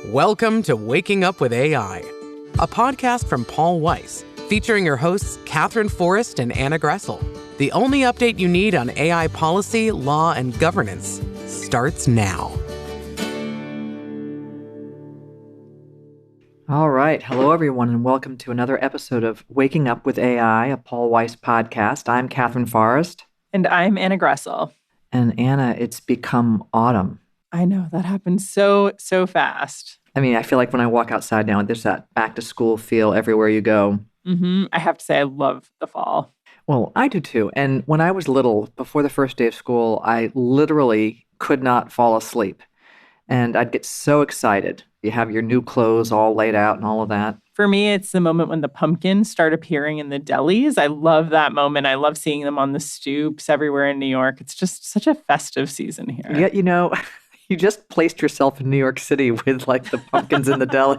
Welcome to Waking Up with AI, a podcast from Paul Weiss, featuring your hosts Katherine, Forrest, and Anna Gressel. The only update you need on AI policy, law, and governance starts now. All right. Hello, everyone, and welcome to another episode of Waking Up with AI, a Paul Weiss podcast. I'm Katherine Forrest. And I'm Anna Gressel. And Anna, it's become autumn. I know, that happened so fast. I mean, I feel like when I walk outside now, there's that back-to-school feel everywhere you go. I have to say, I love the fall. Well, I do too. And when I was little, before the first day of school, I literally could not fall asleep. And I'd get so excited. You have your new clothes all laid out and all of that. For me, it's the moment when the pumpkins start appearing in the delis. I love that moment. I love seeing them on the stoops everywhere in New York. It's just such a festive season here. Yeah, you know, you just placed yourself in New York City with like the pumpkins in the deli.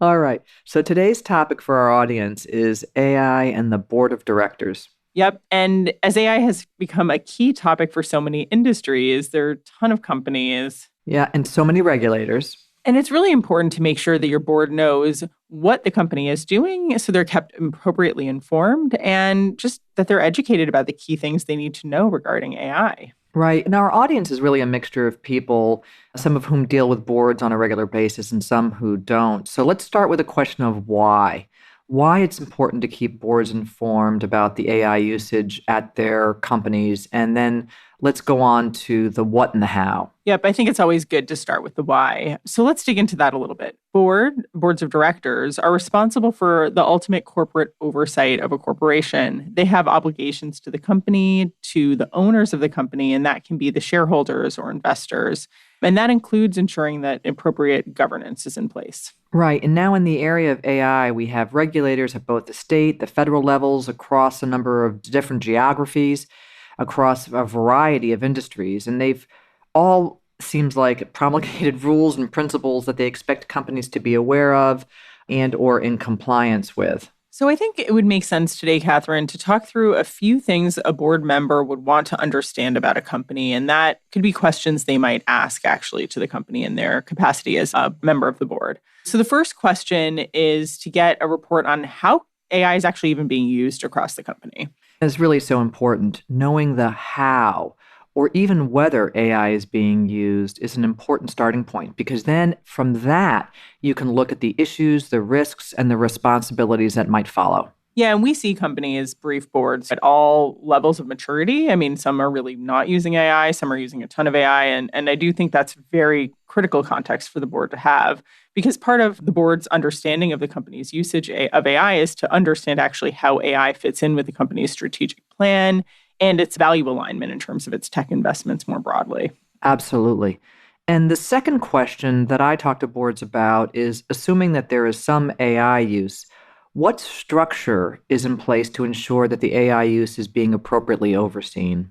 All right. So today's topic for our audience is AI and the board of directors. Yep. And as AI has become a key topic for so many industries, there are a ton of companies. Yeah, and so many regulators. And it's really important to make sure that your board knows what the company is doing so they're kept appropriately informed and just that they're educated about the key things they need to know regarding AI. Right. And our audience is really a mixture of people, some of whom deal with boards on a regular basis and some who don't. So let's start with a question of why. Why it's important to keep boards informed about the AI usage at their companies. And then let's go on to the what and the how. Yep, I think it's always good to start with the why. So let's dig into that a little bit. Boards of directors are responsible for the ultimate corporate oversight of a corporation. They have obligations to the company, to the owners of the company, and that can be the shareholders or investors. And that includes ensuring that appropriate governance is in place. Right. And now in the area of AI, we have regulators at both the state, the federal levels across a number of different geographies, across a variety of industries. And they've all, seems like, promulgated rules and principles that they expect companies to be aware of and or in compliance with. So I think it would make sense today, Katherine, to talk through a few things a board member would want to understand about a company. And that could be questions they might ask, actually, to the company in their capacity as a member of the board. So the first question is to get a report on how AI is actually even being used across the company. It's really so important. Knowing the how or even whether AI is being used is an important starting point, because then from that, you can look at the issues, the risks, and the responsibilities that might follow. Yeah, and we see companies brief boards at all levels of maturity. I mean, some are really not using AI, some are using a ton of AI, and I do think that's very critical context for the board to have, because part of the board's understanding of the company's usage of AI is to understand actually how AI fits in with the company's strategic plan and its value alignment in terms of its tech investments more broadly. Absolutely. And the second question that I talk to boards about is, assuming that there is some AI use, what structure is in place to ensure that the AI use is being appropriately overseen?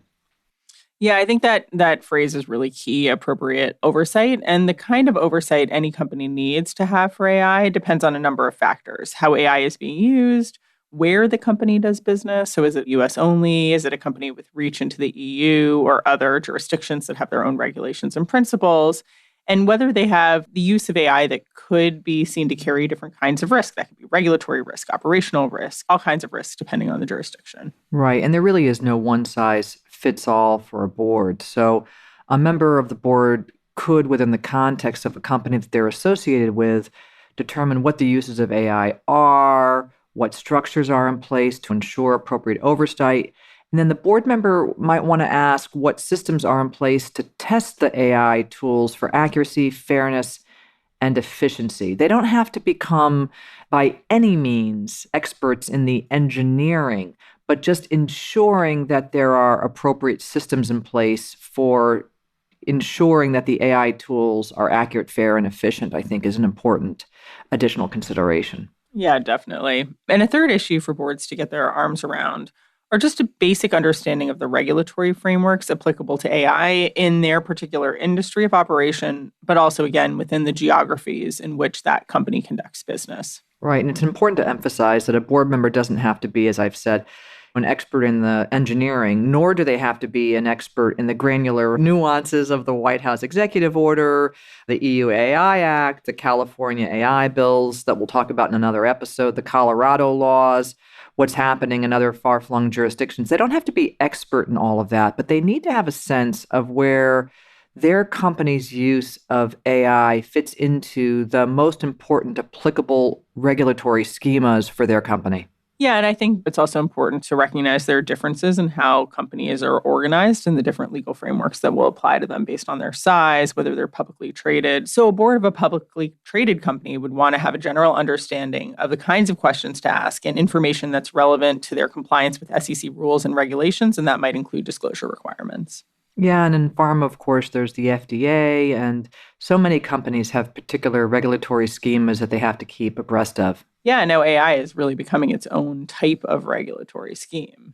Yeah, I think that phrase is really key, appropriate oversight. And the kind of oversight any company needs to have for AI depends on a number of factors: how AI is being used, where the company does business. So is it US only? Is it a company with reach into the EU or other jurisdictions that have their own regulations and principles? And whether they have the use of AI that could be seen to carry different kinds of risk. That could be regulatory risk, operational risk, all kinds of risks depending on the jurisdiction. Right. And there really is no one size fits all for a board. So a member of the board could, within the context of a company that they're associated with, determine what the uses of AI are, what structures are in place to ensure appropriate oversight. And then the board member might want to ask what systems are in place to test the AI tools for accuracy, fairness, and efficiency. They don't have to become, by any means, experts in the engineering, but just ensuring that there are appropriate systems in place for ensuring that the AI tools are accurate, fair, and efficient, I think, is an important additional consideration. Yeah, definitely. And a third issue for boards to get their arms around are just a basic understanding of the regulatory frameworks applicable to AI in their particular industry of operation, but also, again, within the geographies in which that company conducts business. Right. And it's important to emphasize that a board member doesn't have to be, as I've said, an expert in the engineering, nor do they have to be an expert in the granular nuances of the White House executive order, the EU AI Act, the California AI bills that we'll talk about in another episode, the Colorado laws, what's happening in other far-flung jurisdictions. They don't have to be expert in all of that, but they need to have a sense of where their company's use of AI fits into the most important applicable regulatory schemas for their company. Yeah, and I think it's also important to recognize there are differences in how companies are organized and the different legal frameworks that will apply to them based on their size, whether they're publicly traded. So a board of a publicly traded company would want to have a general understanding of the kinds of questions to ask and information that's relevant to their compliance with SEC rules and regulations, and that might include disclosure requirements. Yeah, and in pharma, of course, there's the FDA, and so many companies have particular regulatory schemas that they have to keep abreast of. Yeah, now AI is really becoming its own type of regulatory scheme.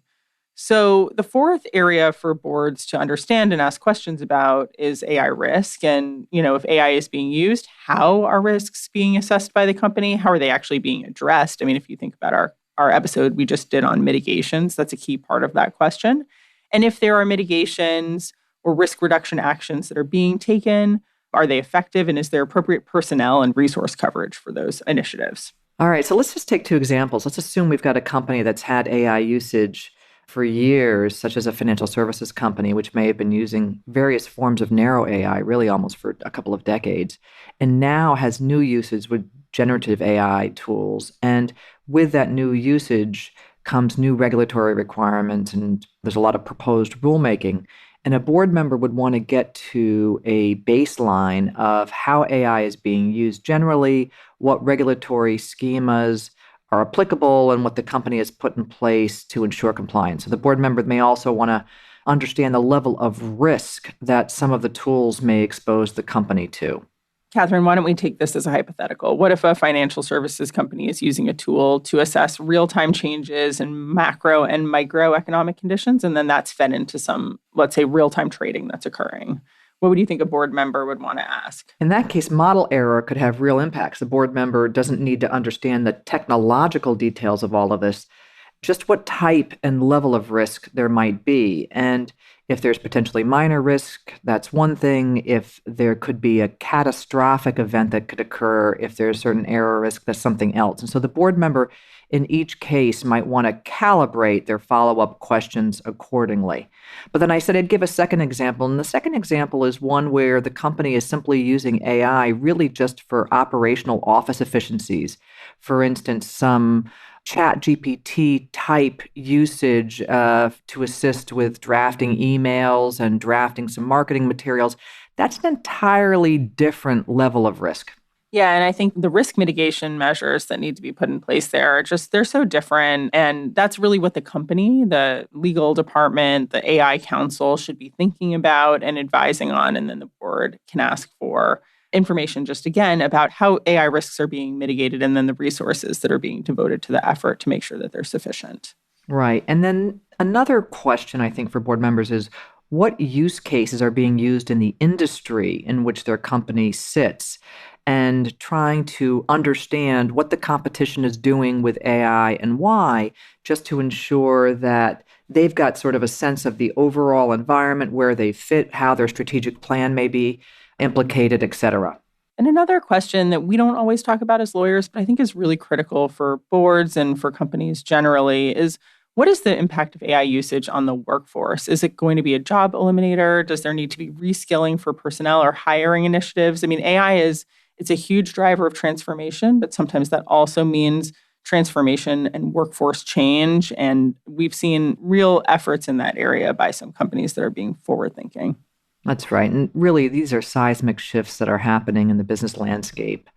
So the fourth area for boards to understand and ask questions about is AI risk. And, if AI is being used, how are risks being assessed by the company? How are they actually being addressed? I mean, if you think about our episode we just did on mitigations, that's a key part of that question. And if there are mitigations or risk reduction actions that are being taken, are they effective? And is there appropriate personnel and resource coverage for those initiatives? All right, so let's just take two examples. Let's assume we've got a company that's had AI usage for years, such as a financial services company, which may have been using various forms of narrow AI, really almost for a couple of decades, and now has new usage with generative AI tools. And with that new usage comes new regulatory requirements, and there's a lot of proposed rulemaking. And a board member would want to get to a baseline of how AI is being used generally, what regulatory schemas are applicable, and what the company has put in place to ensure compliance. So the board member may also want to understand the level of risk that some of the tools may expose the company to. Katherine, why don't we take this as a hypothetical? What if a financial services company is using a tool to assess real-time changes in macro and microeconomic conditions, and then that's fed into some, let's say, real-time trading that's occurring? What would you think a board member would want to ask? In that case, model error could have real impacts. The board member doesn't need to understand the technological details of all of this, just what type and level of risk there might be. And if there's potentially minor risk, that's one thing. If there could be a catastrophic event that could occur, if there's certain error risk, that's something else. And so the board member in each case might want to calibrate their follow-up questions accordingly. But then I said I'd give a second example. And the second example is one where the company is simply using AI really just for operational office efficiencies. For instance, some ChatGPT type usage to assist with drafting emails and drafting some marketing materials. That's an entirely different level of risk. Yeah, and I think the risk mitigation measures that need to be put in place there they're so different. And that's really what the company, the legal department, the AI council should be thinking about and advising on. And then the board can ask for information just again about how AI risks are being mitigated and then the resources that are being devoted to the effort to make sure that they're sufficient. Right. And then another question I think for board members is what use cases are being used in the industry in which their company sits, and trying to understand what the competition is doing with AI and why, just to ensure that they've got sort of a sense of the overall environment, where they fit, how their strategic plan may be implicated, et cetera. And another question that we don't always talk about as lawyers, but I think is really critical for boards and for companies generally is, what is the impact of AI usage on the workforce? Is it going to be a job eliminator? Does there need to be reskilling for personnel or hiring initiatives? I mean, it's a huge driver of transformation, but sometimes that also means transformation and workforce change. And we've seen real efforts in that area by some companies that are being forward-thinking. That's right. And really, these are seismic shifts that are happening in the business landscape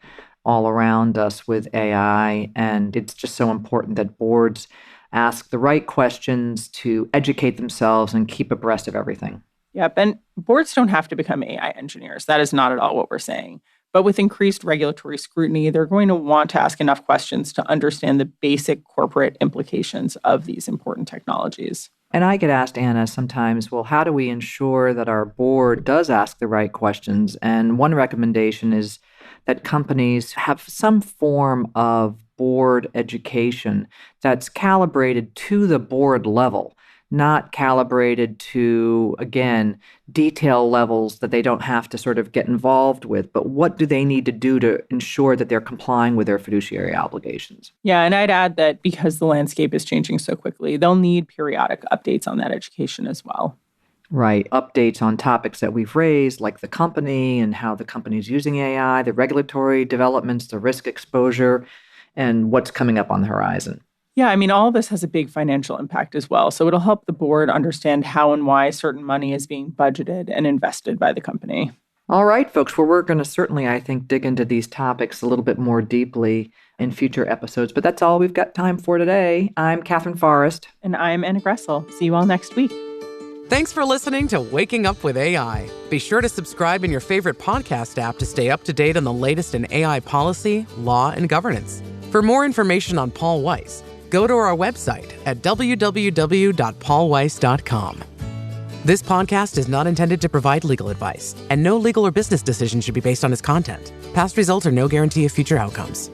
all around us with AI. And it's just so important that boards ask the right questions to educate themselves and keep abreast of everything. Yep. And boards don't have to become AI engineers. That is not at all what we're saying. But with increased regulatory scrutiny, they're going to want to ask enough questions to understand the basic corporate implications of these important technologies. And I get asked, Anna, sometimes, well, how do we ensure that our board does ask the right questions? And one recommendation is that companies have some form of board education that's calibrated to the board level, not calibrated to, again, detail levels that they don't have to sort of get involved with, but what do they need to do to ensure that they're complying with their fiduciary obligations? Yeah, and I'd add that because the landscape is changing so quickly, they'll need periodic updates on that education as well. Right. Updates on topics that we've raised, like the company and how the company's using AI, the regulatory developments, the risk exposure, and what's coming up on the horizon. Yeah, I mean, all of this has a big financial impact as well. So it'll help the board understand how and why certain money is being budgeted and invested by the company. All right, folks. Well, we're going to certainly, I think, dig into these topics a little bit more deeply in future episodes. But that's all we've got time for today. I'm Katherine Forrest. And I'm Anna Gressel. See you all next week. Thanks for listening to Waking Up with AI. Be sure to subscribe in your favorite podcast app to stay up to date on the latest in AI policy, law, and governance. For more information on Paul Weiss, go to our website at www.paulweiss.com. This podcast is not intended to provide legal advice, and no legal or business decision should be based on its content. Past results are no guarantee of future outcomes.